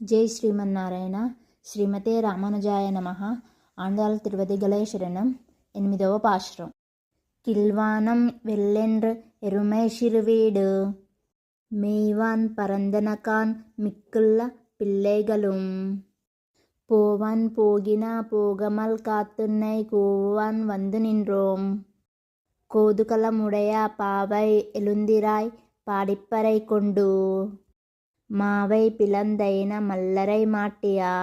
జై శ్రీమన్నారాయణ. శ్రీమతే రామానుజాయ నమః. ఆండాళ్ తిరువదిగలే శరణం. 8వ పాశురం. கில்வானம் வெள்ளென்று எருமை சிறுவீடு மேய்வான் பரந்தனகான் மிக்குள்ள பிள்ளைகளும் போவான் போகினா போகமல் காத்துன்னை கூவான் வந்து நின்றோம் கோதுகலமுடைய பாவை எழுந்திராய் பாடிப்பறை கொண்டு மாவை பிளந்தைன மல்லரை மாட்டியா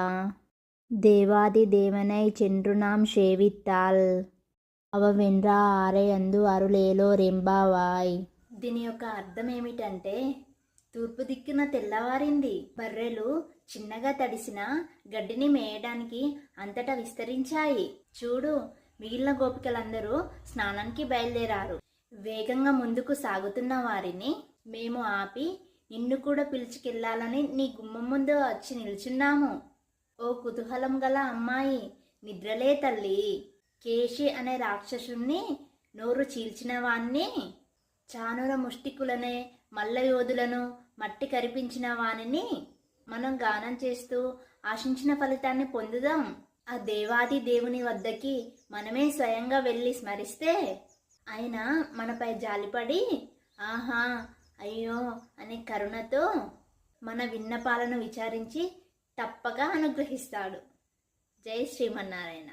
தேவாதி தேவனை சென்று நாம் సేవిత్తాల్ అవ వెండ్రా ఆరే అందు అరులేలో రెంబావాయ్. దీని యొక్క అర్థం ఏమిటంటే, తూర్పు దిక్కున తెల్లవారింది, బర్రెలు చిన్నగా తడిసిన గడ్డిని మేయడానికి అంతటా విస్తరించాయి. చూడు, మిగిలిన గోపికలందరూ స్నానానికి బయలుదేరారు. వేగంగా ముందుకు సాగుతున్న వారిని మేము ఆపి నిన్ను కూడా పిలుచుకెళ్లాలని నీ గుమ్మం ముందు వచ్చి నిల్చున్నాము. ఓ కుతూహలం గల అమ్మాయి, నిద్రలే తల్లి. కేశి అనే రాక్షసుణ్ణి నోరు చీల్చిన వాణ్ణి, చానుర ముష్టికులనే మల్ల యోధులను మట్టి కరిపించిన వానిని మనం గానం చేస్తూ ఆశించిన ఫలితాన్ని పొందుదాం. ఆ దేవాది దేవుని వద్దకి మనమే స్వయంగా వెళ్ళి స్మరిస్తే ఆయన మనపై జాలిపడి ఆహా అయ్యో అనే కరుణతో మన విన్నపాలను విచారించి తప్పక అనుగ్రహిస్తాడు. జై శ్రీమన్నారాయణ.